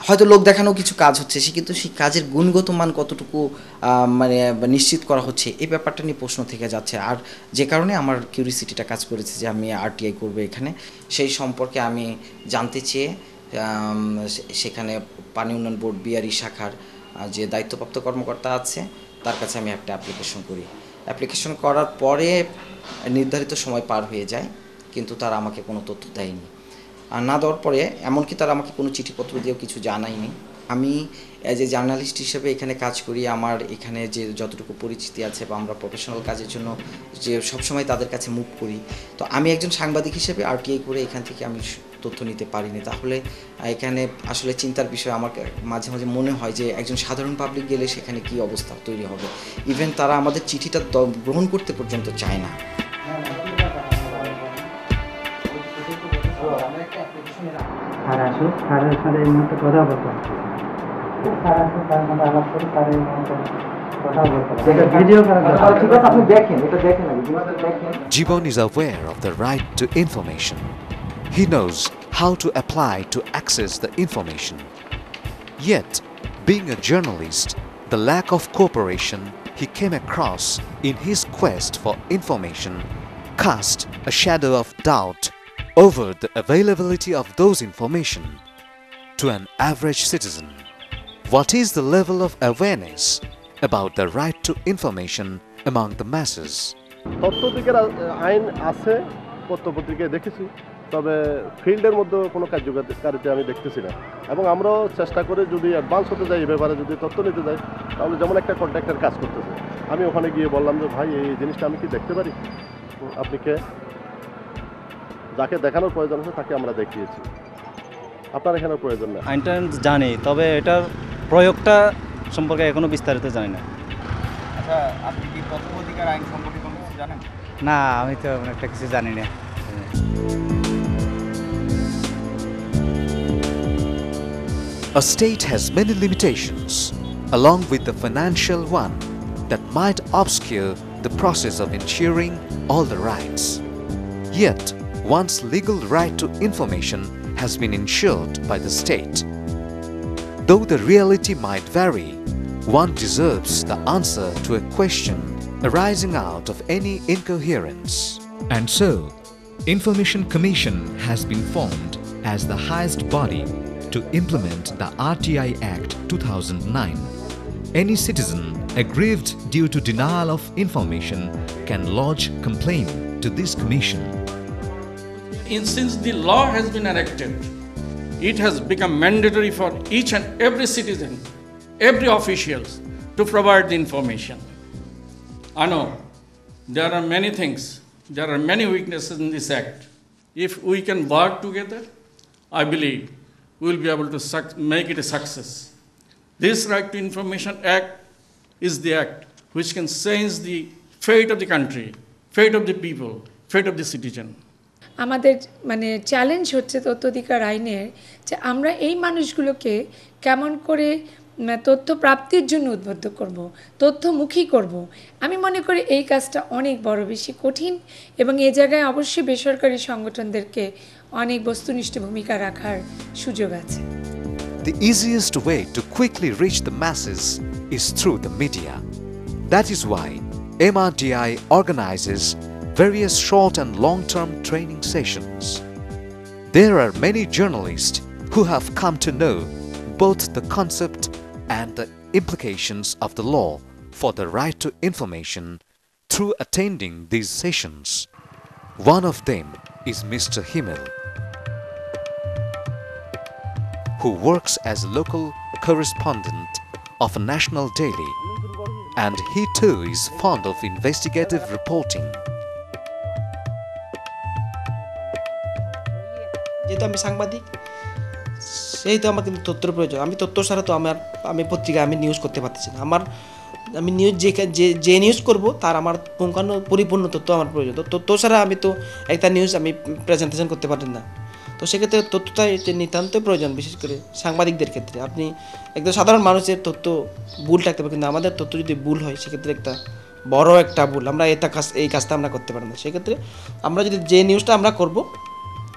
হয়তো লোক দেখানো কিছু কাজ হচ্ছে, সে কিন্তু সেই কাজের গুণগত মান কতটুকু মানে নিশ্চিত করা হচ্ছে এই ব্যাপারটা নিয়ে প্রশ্ন থেকে যাচ্ছে। আর যে কারণে আমার কিউরিসিটিটা কাজ করেছে যে আমি আরটিআই করবো এখানে, সেই সম্পর্কে আমি জানতে চেয়ে সেখানে পানি উন্নয়ন বোর্ড বিআরই শাখার যে দায়িত্বপ্রাপ্ত কর্মকর্তা আছে তার কাছে আমি একটা অ্যাপ্লিকেশন করি। অ্যাপ্লিকেশন করার পরে নির্ধারিত সময় পার হয়ে যায়, কিন্তু তারা আমাকে কোনো তথ্য দেয়নি। আর না দেওয়ার পরে এমনকি তারা আমাকে কোনো চিঠিপত্র দিয়েও কিছু জানায়নি। আমি অ্যাজ এ জার্নালিস্ট হিসেবে এখানে কাজ করি, আমার এখানে যে যতটুকু পরিচিতি আছে বা আমরা প্রফেশনাল কাজের জন্য যে সবসময় তাদের কাছে মুভ করি, তো আমি একজন সাংবাদিক হিসেবে আরটিআই করে এখান থেকে আমি তথ্য নিতে পারিনি। তাহলে এখানে আসলে চিন্তার বিষয় আমার মাঝে মাঝে মনে হয় যে একজন সাধারণ পাবলিক গেলে সেখানে কী অবস্থা তৈরি হবে। ইভেন তারা আমাদের চিঠিটা গ্রহণ করতে পর্যন্ত চায় না। Jibon is aware of the right to information. He knows how to apply to access the information. Yet, being a journalist, the lack of cooperation he came across in his quest for information cast a shadow of doubt over the availability of those information to an average citizen. What is the level of awareness about the right to information among the masses? তথ্য অধিকার আইন আছে, পত্রপত্রিকায় দেখেছি, তবে ফিল্ডের মধ্যে কোনো কার্যকারিতা আমি দেখতেছি না। এবং আমরাও চেষ্টা করে যদি অ্যাডভান্স হতে যাই, এই ব্যাপারে যদি তথ্য নিতে যাই, তাহলে যেমন একটা কন্ট্রাক্টর কাজ করতেছে, আমি ওখানে গিয়ে বললাম যে ভাই এই জিনিসটা আমি কি দেখতে পারি, আপনি কে? যাকে দেখানোর প্রয়োজন আছে তাকে আমরা দেখিয়েছি, আপনার এখানে প্রয়োজন না। আইনটা জানি, তবে এটার প্রয়োগটা সম্পর্কে এখনো বিস্তারিত জানি না। আচ্ছা, আপনি কি তথ্য অধিকার আইন সম্পর্কে কোনো কিছু জানেন? না, আমি তো একটা কিছু জানি না। A state has many limitations, along with the financial one, that might obscure the process of ensuring all the rights. Yet, one's legal right to information has been ensured by the state. Though the reality might vary, one deserves the answer to a question arising out of any incoherence. And so, Information Commission has been formed as the highest body to implement the RTI Act 2009. Any citizen aggrieved due to denial of information can lodge complaint to this commission. Since the law has been enacted, it has become mandatory for each and every citizen, every official to provide the information. I know there are many things, there are many weaknesses in this act. If we can work together, I believe we will be able to make it a success. This Right to Information Act is the act which can change the fate of the country, fate of the people, fate of the citizen. আমাদের challenge হচ্ছে তথ্য অধিকার আইনের যে আমরা এই মানুষগুলোকে কেমন করে তথ্য প্রাপ্তির জন্য উদ্বুদ্ধ করব, তথ্যমুখী করব। আমি মনে করি এই কাজটা অনেক বড় বেশি কঠিন, এবং এই জায়গায় অবশ্যই বেসরকারি সংগঠনদেরকে অনেক বস্তুনিষ্ঠ ভূমিকা রাখার সুযোগ আছে। The easiest way to quickly reach the masses is through the media. That is why MRDI organizes various short and long-term training sessions. There are many journalists who have come to know both the concept and the implications of the law for the right to information through attending these sessions. One of them is Mr. Himmel, who works as a local correspondent of a national daily, and he too is fond of investigative reporting. যেহেতু আমি সাংবাদিক, সেই তো আমার কিন্তু তথ্যের প্রয়োজন। আমি তথ্য ছাড়া তো আমি পত্রিকায় আমি নিউজ করতে পারতেছি না। আমি নিউজ যে নিউজ করব তার আমার পরিপূর্ণ তথ্য আমার প্রয়োজন। তো তথ্য ছাড়া আমি তো একটা নিউজ আমি প্রেজেন্টেশন করতে পারি না। তো সেক্ষেত্রে তথ্যটা নিতান্ত প্রয়োজন, বিশেষ করে সাংবাদিকদের ক্ষেত্রে। আপনি একদম সাধারণ মানুষের তথ্য ভুল থাকতে পারে, কিন্তু আমাদের তথ্য যদি ভুল হয় সেক্ষেত্রে একটা বড় একটা ভুল, আমরা এই কাজটা আমরা করতে পারি না। সেক্ষেত্রে আমরা যদি যে নিউজটা আমরা করব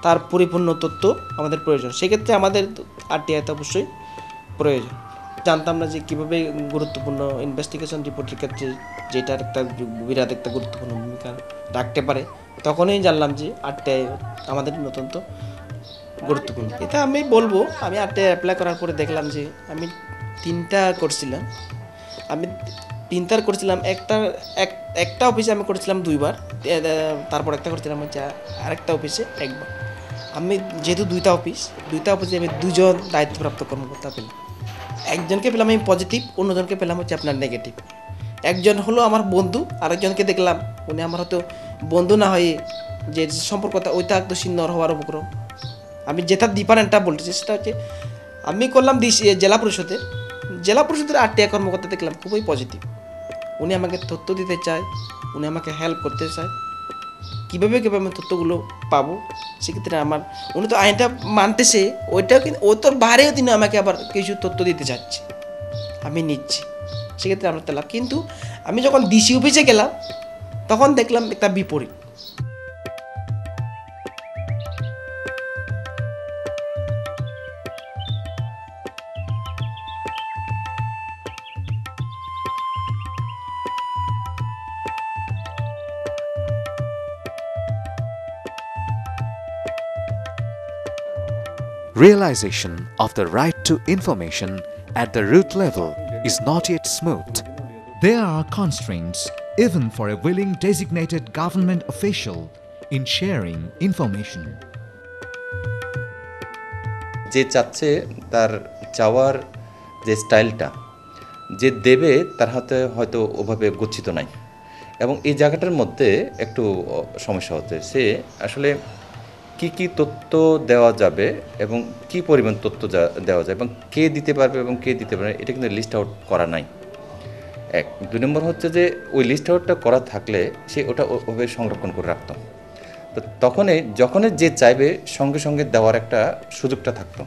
তার পরিপূর্ণ তথ্য আমাদের প্রয়োজন। সেক্ষেত্রে আরটিআই তো অবশ্যই প্রয়োজন। জানতাম না যে কীভাবে গুরুত্বপূর্ণ ইনভেস্টিগেশন রিপোর্টের ক্ষেত্রে যেটার একটা বিরাট একটা গুরুত্বপূর্ণ ভূমিকা রাখতে পারে, তখনই জানলাম যে আরটিআই আমাদের অত্যন্ত গুরুত্বপূর্ণ। এটা আমি বলবো, আমি আরটিআই অ্যাপ্লাই করার পরে দেখলাম যে আমি তিনটা করছিলাম। একটা অফিসে আমি করেছিলাম 2বার, তারপর একটা করছিলাম হচ্ছে আরেকটা অফিসে 1বার। আমি যেহেতু দুইটা অফিসে আমি 2জন দায়িত্বপ্রাপ্ত কর্মকর্তা পেলাম। একজনকে পেলাম আমি পজিটিভ, অন্যজনকে পেলাম হচ্ছে আপনার নেগেটিভ। একজন হলো আমার বন্ধু, আরেকজনকে দেখলাম উনি আমার হয়তো বন্ধু না হয়ে যে সম্পর্কটা ওইটা একটু সিনিয়র হওয়ার উপক্রম। আমি যেটা ডিপার্টমেন্টটা বলতেছি সেটা হচ্ছে আমি করলাম জেলা পরিষদের আরটিআই কর্মকর্তা দেখলাম খুবই পজিটিভ। উনি আমাকে তথ্য দিতে চায়, উনি আমাকে হেল্প করতে চায়, কীভাবে আমি তথ্যগুলো পাবো। সেক্ষেত্রে উনি তো আইনটা মানতেছে, ওইটাও কিন্তু ও তোর বাইরেও তিনি আমাকে আবার কিছু তথ্য দিতে চাচ্ছে, আমি নিচ্ছি। সেক্ষেত্রে আমরা পেলাম। কিন্তু আমি যখন ডিসি অফিসে গেলাম তখন দেখলাম একটা বিপরীত। Realization of the right to information at the root level is not yet smooth. There are constraints even for a willing designated government official in sharing information. যে চাচ্ছে তার চাওয়ার যে স্টাইলটা যে দেবে তার হাতে হয়তো ওভাবে গচ্ছিত নাই, এবং এই জায়গাটার মধ্যে একটু সমস্যা হচ্ছে। সে আসলে কি তথ্য দেওয়া যাবে এবং কি পরিমাণ তথ্য দেওয়া যায় এবং কে দিতে পারবে এবং কে দিতে পারবে, এটা কিন্তু লিস্ট আউট করা নাই। 2 নম্বর হচ্ছে যে ওই লিস্ট আউটটা করা থাকলে সে ওটা ওভাবে সংরক্ষণ করে রাখত, তো যখনই যে চাইবে সঙ্গে সঙ্গে দেওয়ার একটা সুযোগটা থাকতো।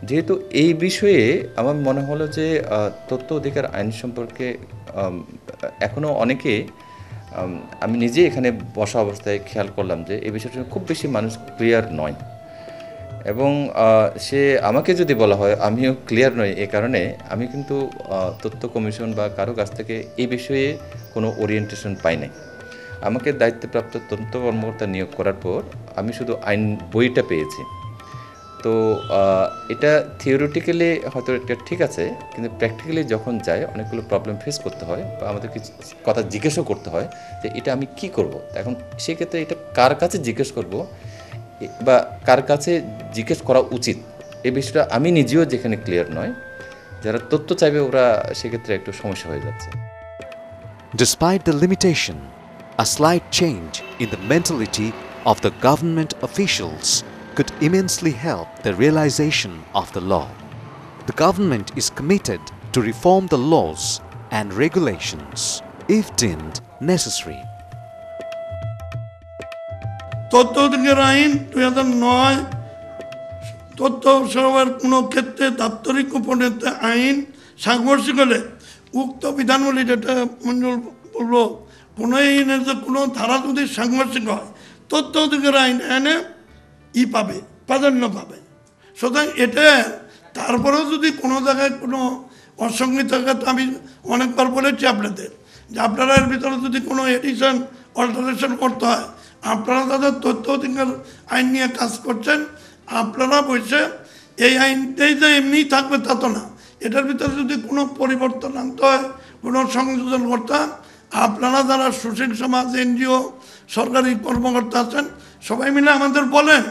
যেহেতু এই বিষয়ে আমার মনে হলো যে তথ্য অধিকার আইন সম্পর্কে এখনও অনেকে, আমি নিজে এখানে বসা অবস্থায় খেয়াল করলাম যে এই বিষয়টা খুব বেশি মানুষ ক্লিয়ার নয়, এবং সে আমাকে যদি বলা হয় আমিও ক্লিয়ার নই। এ কারণে আমি কিন্তু তথ্য কমিশন বা কারো কাছ থেকে এই বিষয়ে কোনো ওরিয়েন্টেশন পাই নাই। আমাকে দায়িত্বপ্রাপ্ত তথ্য কর্মকর্তা নিয়োগ করার পর আমি শুধু আইন বইটা পেয়েছি। তো এটা থিওরিটিক্যালি হয়তো এটা ঠিক আছে, কিন্তু প্র্যাকটিক্যালি যখন যায় অনেকগুলো প্রবলেম ফেস করতে হয় বা আমাদের কিছু কথা জিজ্ঞেসও করতে হয় যে এটা আমি কি করব। এখন সেক্ষেত্রে এটা কার কাছে জিজ্ঞেস করব বা কার কাছে জিজ্ঞেস করা উচিত, এই বিষয়টা আমি নিজেও যেখানে ক্লিয়ার নয়, যারা তথ্য চাইবে ওরা সেক্ষেত্রে একটু সমস্যা হয়ে যাচ্ছে। Despite the limitation, a slight change in the mentality of the government officials could immensely help the realization of the law. The government is committed to reform the laws and regulations if deemed necessary. তথ্য অধিকার আইন 2009 তথ্য সরবরাহের কোনো ক্ষেত্রে দাপ্তরিক গোপনীয়তা আইন সাংঘর্ষিক হলে উক্ত বিধানবলী, যেটা মঞ্জুর বললো, কোনো আইনের যে কোনো ধারা যদি সাংঘর্ষিক হয় তথ্য অধিকার আইন এনে প্রাধান্য পাবে। সুতরাং এটা তারপরেও যদি কোনো জায়গায় কোনো অসঙ্গতি থাকে, আমি অনেকবার বলেছি আপনাদের যে আপনারা এর ভিতরে যদি কোনো এডিশন অল্টারেশন করতে হয়, আপনারা তাদের তথ্য অধিকার আইন নিয়ে কাজ করছেন, আপনারা বসে এই আইনটাই যে এমনিই থাকবে তা তো না, এটার ভিতরে যদি কোনো পরিবর্তন আনতে হয়, কোনো সংযোজন করতে হয়, আপনারা যারা সুশীল সমাজ, এনজিও, সরকারি কর্মকর্তা আছেন, সবাই মিলে আমাদের বলেন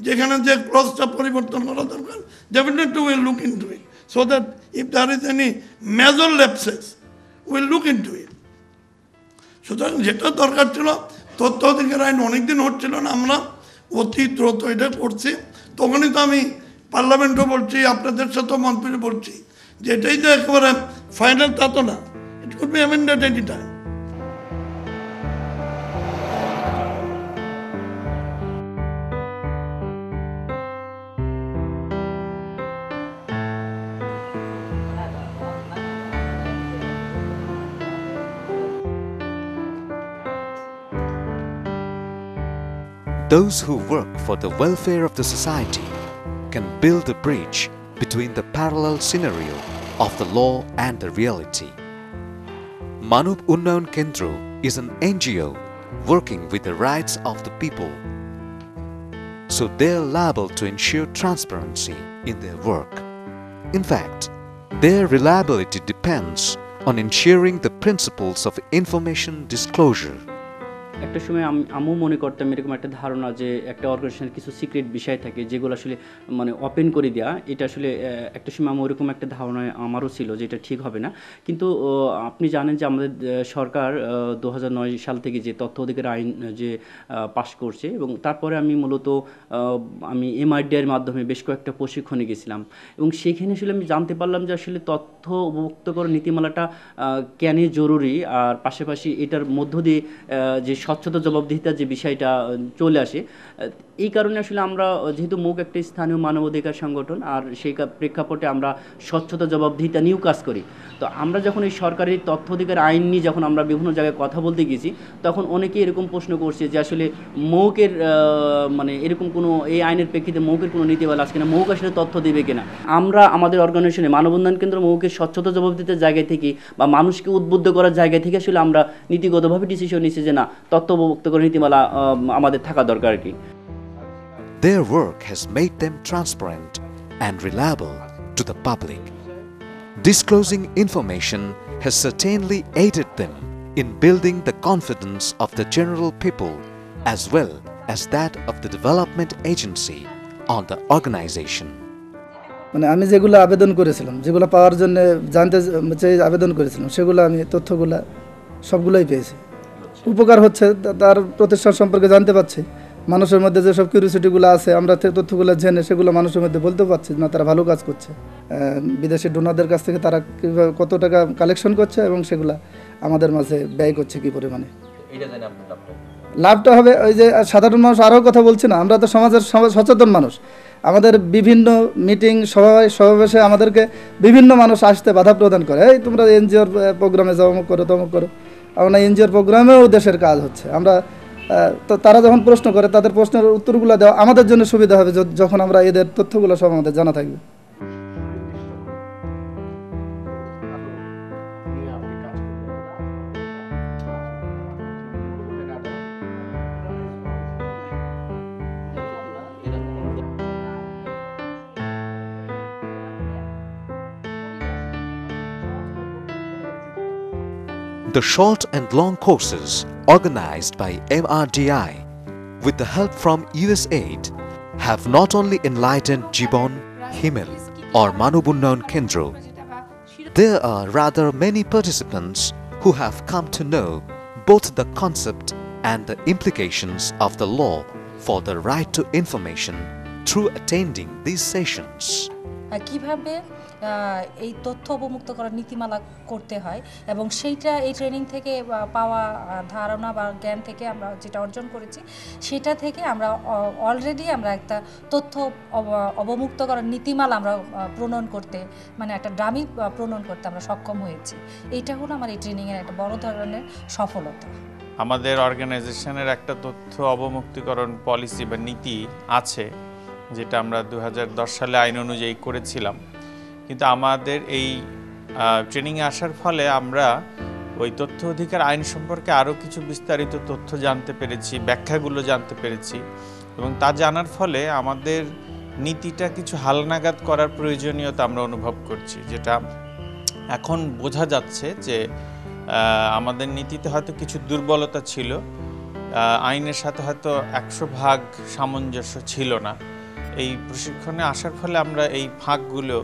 যেখানে যে ক্লজটা পরিবর্তন করা দরকার, definitely will look into it, so that if there is any major lapses will look into it. সুতরাং যেটা দরকার ছিল, তথ্য অধিকার আইন অনেকদিন হচ্ছিল না, আমরা অতি দ্রুত এটা করছি। তখনই তো আমি পার্লামেন্টও বলছি, আপনাদের সাথেও মন্ত্রী বলছি যে এটাই যে একেবারে ফাইনাল তা তো না, it could be amended any time. Those who work for the welfare of the society can build a bridge between the parallel scenario of the law and the reality. Manav Unnayan Kendra is an NGO working with the rights of the people, so they are liable to ensure transparency in their work. In fact, their reliability depends on ensuring the principles of information disclosure. একটা সময় আমিও মনে করতাম এরকম একটা ধারণা যে একটা অর্গানাইজেশনের কিছু সিক্রেট বিষয় থাকে যেগুলো আসলে মানে ওপেন করে দেওয়া, এটা আসলে একটা সময় আমার ওরকম একটা ধারণা আমারও ছিল যে এটা ঠিক হবে না। কিন্তু আপনি জানেন যে আমাদের সরকার 2009 সাল থেকে যে তথ্য অধিকার আইন যে পাশ করছে, এবং তারপরে আমি মূলত আমি MRDR মাধ্যমে বেশ কয়েকটা প্রশিক্ষণে গেছিলাম, এবং সেখানে আসলে আমি জানতে পারলাম যে আসলে তথ্য অবমুক্তকরণ নীতিমালাটা কেন জরুরি, আর পাশাপাশি এটার মধ্য দিয়ে যে স্বচ্ছতা জবাবদিহিতার যে বিষয়টা চলে আসে। এই কারণে আসলে আমরা যেহেতু মুখ একটা স্থানীয় মানবাধিকার সংগঠন, আর সেই প্রেক্ষাপটে আমরা স্বচ্ছতা জবাবদিহিতা নিয়েও কাজ করি। তো আমরা যখন এই সরকারি তথ্য অধিকার আইন নিয়ে যখন আমরা বিভিন্ন জায়গায় কথা বলতে গেছি, তখন অনেকেই এরকম প্রশ্ন করছে যে আসলে মৌকের মানে এরকম কোনো এই আইনের প্রেক্ষিতে মৌকের কোনো নীতিমালা আছে কিনা, মৌক আসলে তথ্য দেবে কিনা। আমরা আমাদের অর্গানাইজেশনে মানব উন্নয়ন কেন্দ্র মৌকের স্বচ্ছতা জবাবদিহিতার জায়গা থেকে বা মানুষকে উদ্বুদ্ধ করার জায়গা থেকে আসলে আমরা নীতিগতভাবে ডিসিশন নিচ্ছি যে না, তথ্য অবমুক্তকরণ নীতিমালা আমাদের থাকা দরকার আর কি। Their work has made them transparent and reliable to the public. Disclosing information has certainly aided them in building the confidence of the general people as well as that of the development agency on the organization. মানে আমি যেগুলো আবেদন করেছিলাম, যেগুলো পাওয়ার জন্য জানতে চাই আবেদন করেছিলাম, সেগুলো আমি তথ্যগুলো সবগুলোই পেয়েছি। উপকার হচ্ছে, তার প্রতিষ্ঠান সম্পর্কে জানতে পারছি, মানুষের মধ্যে যেসব কিউরিওসিটিগুলো আছে আমরা তথ্যগুলো জেনে সেগুলো মানুষের মধ্যে বলতে পারছি না তারা ভালো কাজ করছে। বিদেশি ডোনারদের কাছ থেকে তারা কীভাবে কত টাকা কালেকশন করছে এবং সেগুলো আমাদের মাঝে ব্যয় করছে কী পরিমাণে। লাভটা হবে ওই যে সাধারণ মানুষ, আরও কথা বলছি না, আমরা তো সমাজের সচেতন মানুষ। আমাদের বিভিন্ন মিটিং সমাবেশে আমাদেরকে বিভিন্ন মানুষ আসতে বাধা প্রদান করে, এই তোমরা এনজিওর প্রোগ্রামে যাও, অমুক করো তমুক করো। আমরা এনজিওর প্রোগ্রামেও দেশের কাজ হচ্ছে, আমরা তো তারা যখন প্রশ্ন করে তাদের প্রশ্নের উত্তরগুলো দেওয়া আমাদের জন্য সুবিধা হবে যখন আমরা এদের তথ্যগুলো সব আমাদের জানা থাকবে। The short and long courses organized by MRDI with the help from USAID have not only enlightened Jibon, Himel or Manav Unnayan Kendra. There are rather many participants who have come to know both the concept and the implications of the law for the right to information through attending these sessions. কিভাবে এই তথ্য অবমুক্ত করার নীতিমালা করতে হয় এবং সেইটা এই ট্রেনিং থেকে পাওয়া ধারণা বা জ্ঞান থেকে আমরা যেটা অর্জন করেছি সেটা থেকে আমরা অলরেডি আমরা একটা তথ্য অবমুক্ত করার নীতিমালা আমরা প্রণয়ন করতে, মানে একটা ডামি প্রণয়ন করতে আমরা সক্ষম হয়েছি। এইটা হলো আমার এই ট্রেনিংয়ের একটা বড় ধরনের সফলতা। আমাদের অর্গানাইজেশনের একটা তথ্য অবমুক্তিকরণ পলিসি বা নীতি আছে, যেটা আমরা 2010 সালে আইন অনুযায়ী করেছিলাম। কিন্তু আমাদের এই ট্রেনিংয়ে আসার ফলে আমরা ওই তথ্য অধিকার আইন সম্পর্কে আরও কিছু বিস্তারিত তথ্য জানতে পেরেছি, ব্যাখ্যাগুলো জানতে পেরেছি, এবং তা জানার ফলে আমাদের নীতিটা কিছু হালনাগাদ করার প্রয়োজনীয়তা আমরা অনুভব করছি, যেটা এখন বোঝা যাচ্ছে যে আমাদের নীতিতে হয়তো কিছু দুর্বলতা ছিল, আইনের সাথে হয়তো 100% সামঞ্জস্য ছিল না। এই প্রশিক্ষণে আসার ফলে আমরা এই ফাঁকগুলো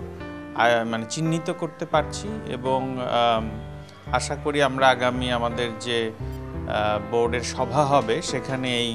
মানে চিহ্নিত করতে পারছি, এবং আশা করি আমরা আগামী আমাদের যে বোর্ডের সভা হবে সেখানে এই